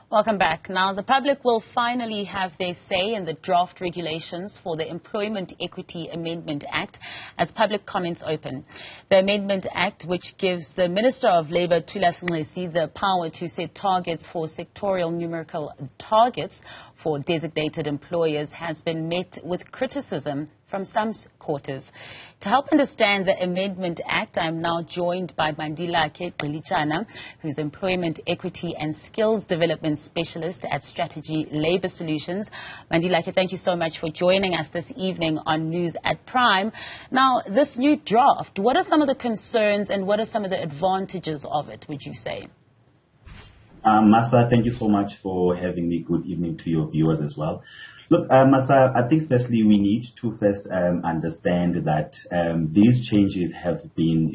Welcome back. Now, the public will finally have their say in the draft regulations for the Employment Equity Amendment Act as public comments open. The Amendment Act, which gives the Minister of Labour, Thulas the power to set targets for sectoral numerical targets for designated employers, has been met with criticism from some quarters. To help understand the Amendment Act, I am now joined by Mandilakhe Gcilitshana, who is Employment Equity and Skills Development Specialist at Strata-g Labour Solutions. Mandilakhe, thank you so much for joining us this evening on News at Prime. Now, this new draft, what are some of the concerns and what are some of the advantages of it, would you say? Masa, thank you so much for having me. Good evening to your viewers as well. Look, Masa, I think firstly we need to first understand that these changes have been,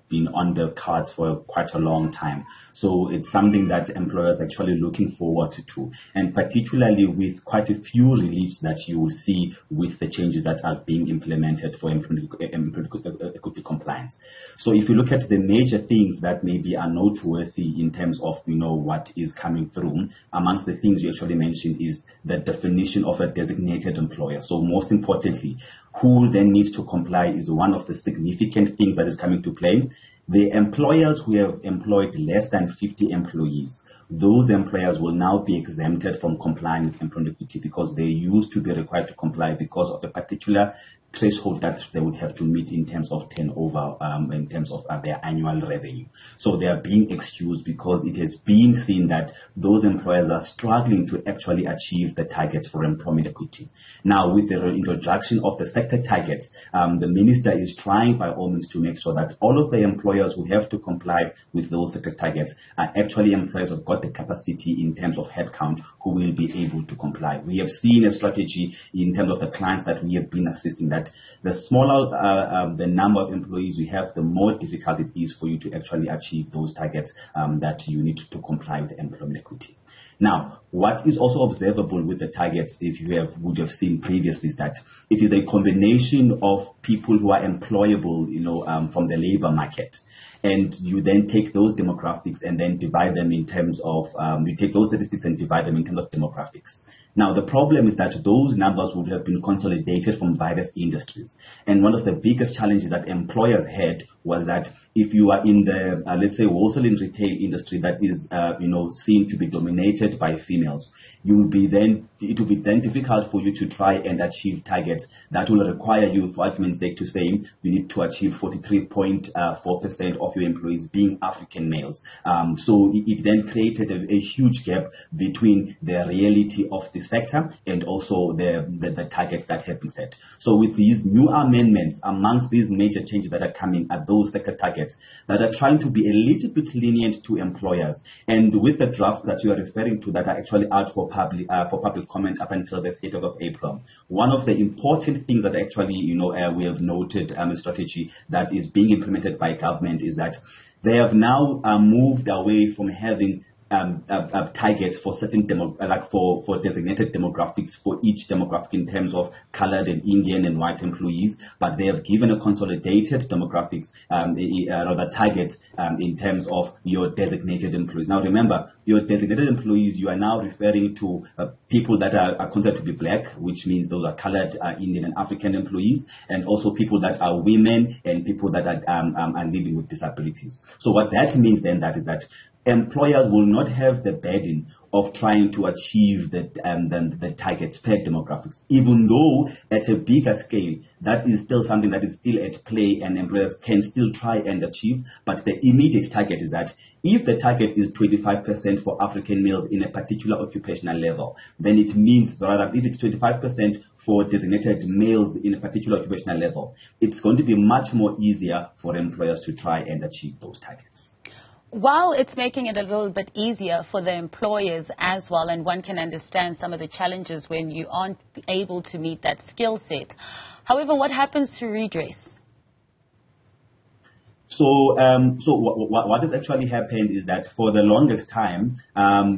been on the cards for quite a long time. So it's something that employers are actually looking forward to, and particularly with quite a few reliefs that you will see with the changes that are being implemented for employment equity compliance. So if you look at the major things that maybe are noteworthy in terms of, what is coming through, amongst the things you actually mentioned is the definition of a designated employer. So most importantly, who then needs to comply is one of the significant things that is coming to play. The employers who have employed less than 50 employees, those employers will now be exempted from complying with employment equity because they used to be required to comply because of a particular threshold that they would have to meet in terms of turnover, in terms of their annual revenue. So they are being excused because it has been seen that those employers are struggling to actually achieve the targets for employment equity. Now, with the introduction of the sector targets, the minister is trying by all means to make sure that all of the employers who have to comply with those sector targets are actually employers who have got the capacity in terms of headcount who will be able to comply. We have seen a strategy in terms of the clients that we have been assisting that the smaller the number of employees we have, the more difficult it is for you to actually achieve those targets that you need to comply with employment equity. Now, what is also observable with the targets, if you would have seen previously, is that it is a combination of people who are employable, from the labor market. And you then take those demographics and then divide them in terms of, you take those statistics and divide them in terms of demographics. Now, the problem is that those numbers would have been consolidated from various industries. And one of the biggest challenges that employers had was that if you are in the, let's say, wholesale and retail industry that is, seen to be dominated by females, it will be then difficult for you to try and achieve targets that will require you, for argument's sake, to say you need to achieve 43.4% of your employees being African males. So it then created a huge gap between the reality of the sector and also the targets that have been set. So with these new amendments, amongst these major changes that are coming are those sector targets that are trying to be a little bit lenient to employers. And with the draft that you are referring to that are actually out for public comment up until the 30th of April, one of the important things that actually we have noted a strategy that is being implemented by government is that they have now moved away from having targets for certain for designated demographics for each demographic in terms of colored and Indian and white employees, but they have given a consolidated demographics rather targets in terms of your designated employees. Now remember, your designated employees, you are now referring to people that are considered to be black, which means those are colored Indian and African employees, and also people that are women and people that are living with disabilities. So what that means then is that employers will not have the burden of trying to achieve the targets per demographics, even though at a bigger scale, that is still something that is still at play and employers can still try and achieve. But the immediate target is that if the target is 25% for African males in a particular occupational level, then it means rather if it's 25% for designated males in a particular occupational level, it's going to be much more easier for employers to try and achieve those targets. While it's making it a little bit easier for the employers as well, and one can understand some of the challenges when you aren't able to meet that skill set. However, what happens to redress? So what has actually happened is that for the longest time,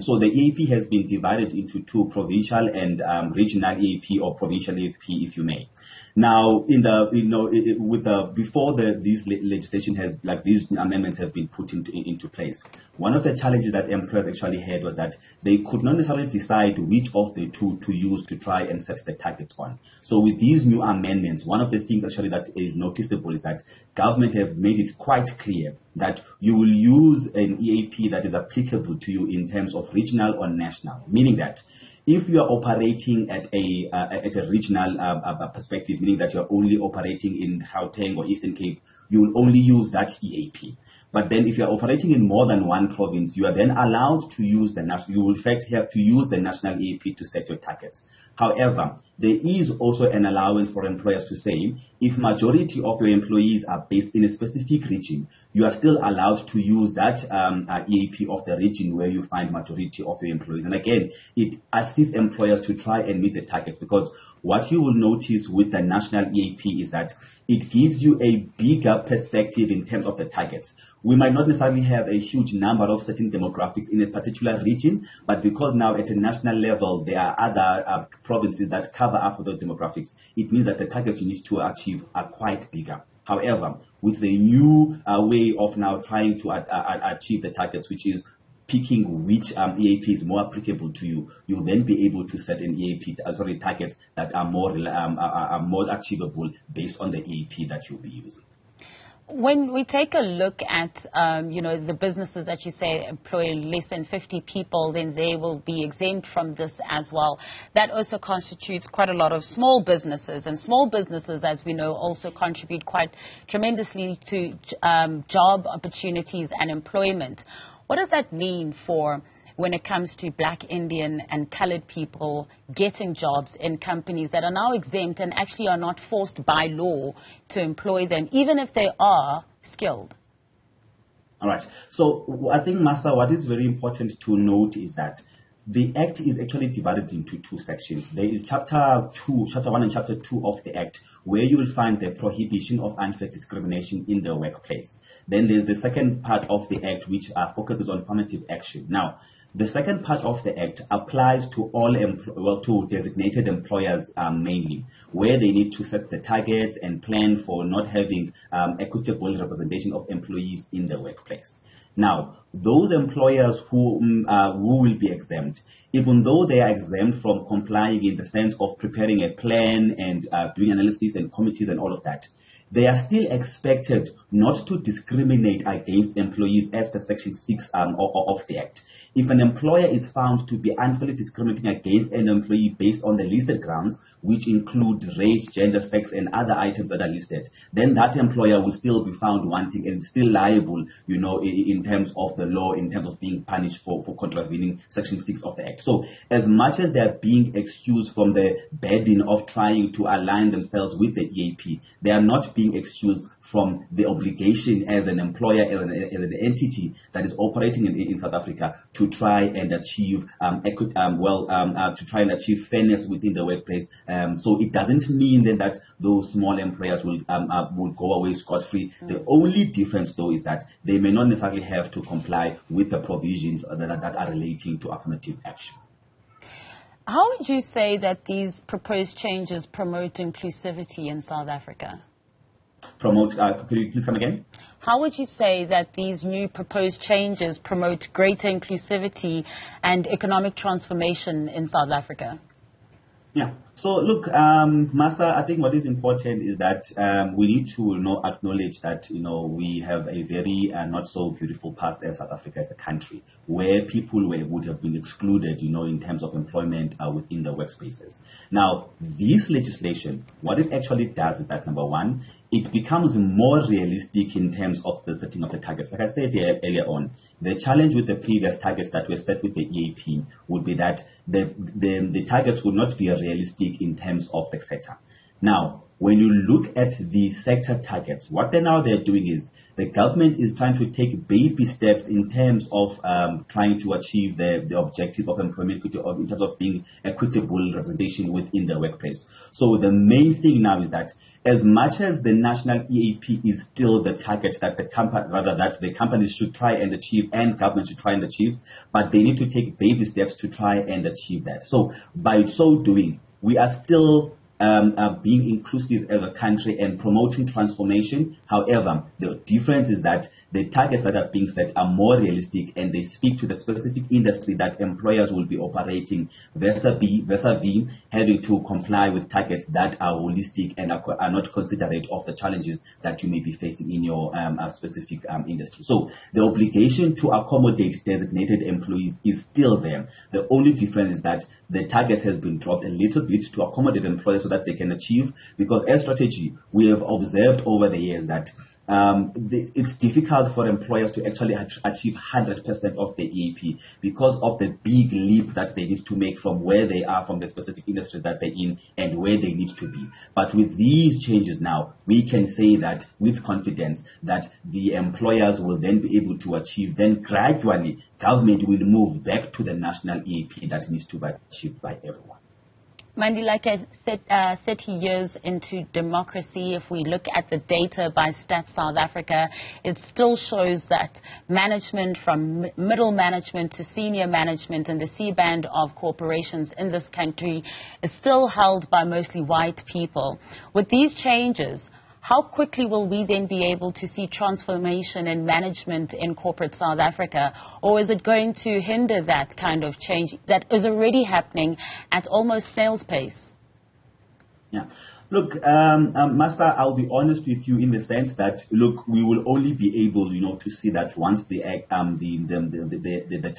so the EAP has been divided into two, provincial and regional EAP or provincial EAP, if you may. Now, in the with the before these legislation has these amendments have been put into place, one of the challenges that employers actually had was that they could not necessarily decide which of the two to use to try and set the targets on. So with these new amendments, one of the things actually that is noticeable is that government have made it quite clear that you will use an EAP that is applicable to you in terms of regional or national, meaning that if you are operating at a regional perspective, meaning that you are only operating in Gauteng or Eastern Cape, you will only use that EAP. But then if you are operating in more than one province, you are then allowed to use the national, you will in fact have to use the national EAP to set your targets. However, there is also an allowance for employers to say, if majority of your employees are based in a specific region, you are still allowed to use that EAP of the region where you find majority of your employees. And again, it assists employers to try and meet the targets, because what you will notice with the national EAP is that it gives you a bigger perspective in terms of the targets. We might not necessarily have a huge number of certain demographics in a particular region, but because now at a national level there are other provinces that cover up with those demographics, it means that the targets you need to achieve are quite bigger. However, with the new way of now trying to achieve the targets, which is picking which EAP is more applicable to you, you'll then be able to set an EAP, targets that are more achievable based on the EAP that you'll be using. When we take a look at, the businesses that you say employ less than 50 people, then they will be exempt from this as well. That also constitutes quite a lot of small businesses. And small businesses, as we know, also contribute quite tremendously to job opportunities and employment. What does that mean for when it comes to Black, Indian and coloured people getting jobs in companies that are now exempt and actually are not forced by law to employ them, even if they are skilled? All right. So I think, Masa, what is very important to note is that the Act is actually divided into two sections. There is Chapter 1 and Chapter 2 of the Act, where you will find the prohibition of unfair discrimination in the workplace. Then there's the second part of the Act, which focuses on affirmative action. Now, the second part of the Act applies to all to designated employers mainly, where they need to set the targets and plan for not having equitable representation of employees in the workplace. Now, those employers who will be exempt, even though they are exempt from complying in the sense of preparing a plan and doing analysis and committees and all of that, they are still expected not to discriminate against employees as per Section 6 of the Act. If an employer is found to be unfairly discriminating against an employee based on the listed grounds, which include race, gender, sex, and other items that are listed, then that employer will still be found wanting and still liable, in terms of the law, in terms of being punished for contravening Section 6 of the Act. So as much as they are being excused from the burden of trying to align themselves with the EAP, they are not being excused from the obligation as an employer, as an entity that is operating in South Africa to try and achieve fairness within the workplace. So it doesn't mean then that those small employers will go away scot-free. The only difference, though, is that they may not necessarily have to comply with the provisions that are relating to affirmative action. How would you say that these proposed changes promote inclusivity in South Africa? Could you please come again? How would you say that these new proposed changes promote greater inclusivity and economic transformation in South Africa? Yeah. So look, Masa, I think what is important is that we need to acknowledge that we have a very not so beautiful past as South Africa as a country, where people would have been excluded, in terms of employment within the workspaces. Now, this legislation, what it actually does is that, number one, it becomes more realistic in terms of the setting of the targets. Like I said earlier on, the challenge with the previous targets that were set with the EAP would be that the targets would not be realistic in terms of the sector. Now, when you look at the sector targets, what they're doing is the government is trying to take baby steps in terms of trying to achieve the objectives of employment equity, in terms of being equitable representation within the workplace. So the main thing now is that as much as the national EAP is still the target that the companies should try and achieve and government should try and achieve, but they need to take baby steps to try and achieve that. So by so doing, we are still being inclusive as a country and promoting transformation. However, the difference is that the targets that are being set are more realistic and they speak to the specific industry that employers will be operating vis-a-vis having to comply with targets that are holistic and are not considerate of the challenges that you may be facing in your specific industry. So the obligation to accommodate designated employees is still there. The only difference is that the target has been dropped a little bit to accommodate employers so that they can achieve, because as strategy, we have observed over the years that it's difficult for employers to actually achieve 100% of the EAP because of the big leap that they need to make from where they are, from the specific industry that they're in, and where they need to be. But with these changes now, we can say that with confidence that the employers will then be able to achieve. Then gradually, government will move back to the national EAP that needs to be achieved by everyone. Mandilakhe, 30 years into democracy, if we look at the data by Stats South Africa, it still shows that management, from middle management to senior management and the C-band of corporations in this country, is still held by mostly white people. With these changes, how quickly will we then be able to see transformation in management in corporate South Africa? Or is it going to hinder that kind of change that is already happening at almost snail's pace? Yeah. Look, Masa, I'll be honest with you in the sense that, look, we will only be able, to see that once the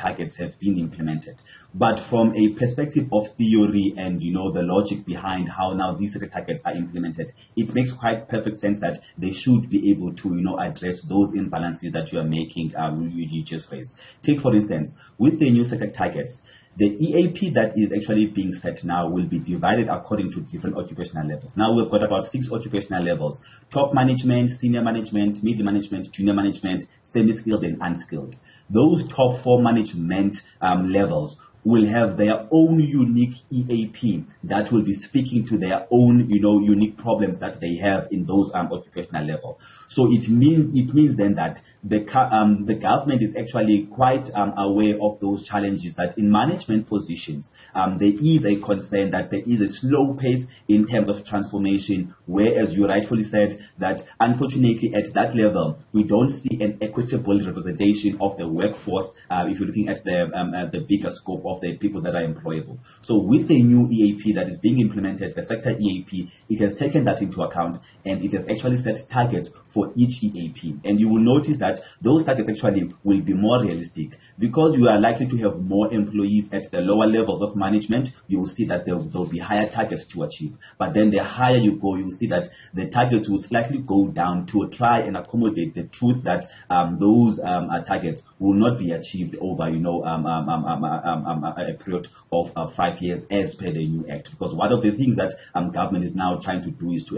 targets have been implemented. But from a perspective of theory and, the logic behind how now these targets are implemented, it makes quite perfect sense that they should be able to, address those imbalances that you are making, you just raised. Take, for instance, with the new sector targets, the EAP that is actually being set now will be divided according to different occupational levels. Now we've got about 6 occupational levels: top management, senior management, middle management, junior management, semi-skilled and unskilled. Those top 4 management levels will have their own unique EAP that will be speaking to their own, unique problems that they have in those occupational level. So it means then that the government is actually quite aware of those challenges, that in management positions there is a concern that there is a slow pace in terms of transformation, whereas you rightfully said that unfortunately at that level we don't see an equitable representation of the workforce if you're looking at the bigger scope of the people that are employable. So with the new EAP that is being implemented, the sector EAP, it has taken that into account and it has actually set targets for each EAP. And you will notice that those targets actually will be more realistic because you are likely to have more employees at the lower levels of management. You will see that there will be higher targets to achieve. But then the higher you go, you will see that the targets will slightly go down to try and accommodate the truth that those targets will not be achieved over, a period of 5 years as per the new act. Because one of the things that government is now trying to do is to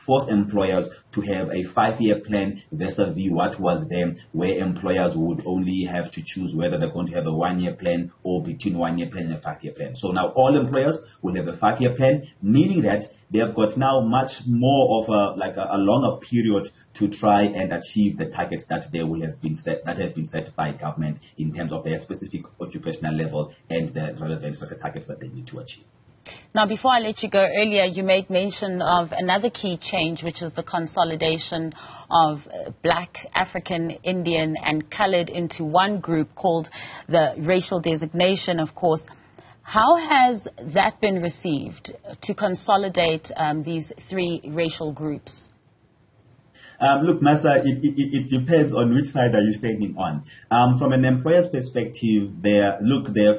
force employers to have a 5-year plan vis-a-vis what was there, where employers would only have to choose whether they're going to have a 1-year plan or between 1-year plan and a 5-year plan. So now all employers will have a 5-year plan, meaning that they have got now much more of a longer period to try and achieve the targets that they will have been set, that have been set by government in terms of their specific occupational level and the relevant social targets that they need to achieve. Now, before I let you go, earlier you made mention of another key change, which is the consolidation of Black, African, Indian and coloured into one group called the racial designation, of course. How has that been received, to consolidate these 3 racial groups? Look, Masa, it depends on which side are you standing on. From an employer's perspective, they are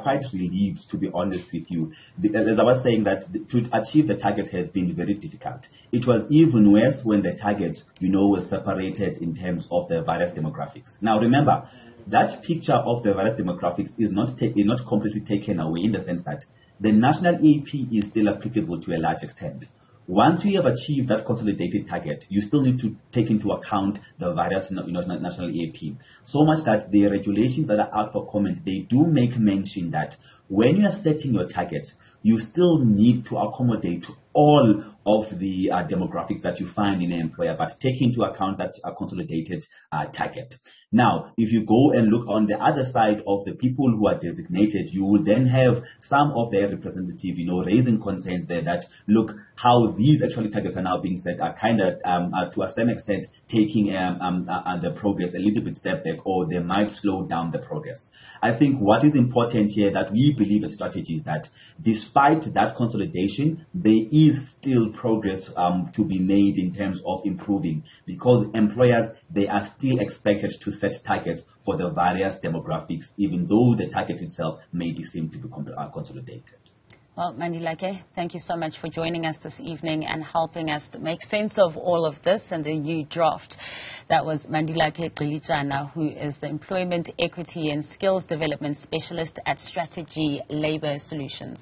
quite relieved, to be honest with you. As I was saying, that to achieve the target has been very difficult. It was even worse when the target, was separated in terms of the various demographics. Now, remember, that picture of the various demographics is not completely taken away, in the sense that the national EAP is still applicable to a large extent. Once you have achieved that consolidated target, you still need to take into account the various national EAP. So much that the regulations that are out for comment, they do make mention that when you are setting your target, you still need to accommodate all of the demographics that you find in an employer, but take into account that consolidated target. Now, if you go and look on the other side of the people who are designated, you will then have some of their representatives, raising concerns there that, look, how these actually targets are now being set are kind of, to a certain extent, taking the progress a little bit step back, or they might slow down the progress. I think what is important here that we believe a strategy is that despite that consolidation, there is still progress to be made in terms of improving, because employers, they are still expected to set targets for the various demographics, even though the target itself may be seen to be consolidated. Well, Mandilakhe, thank you so much for joining us this evening and helping us to make sense of all of this and the new draft. That was Mandilakhe Gcilitshana, who is the Employment, Equity and Skills Development Specialist at Strata-g Labour Solutions.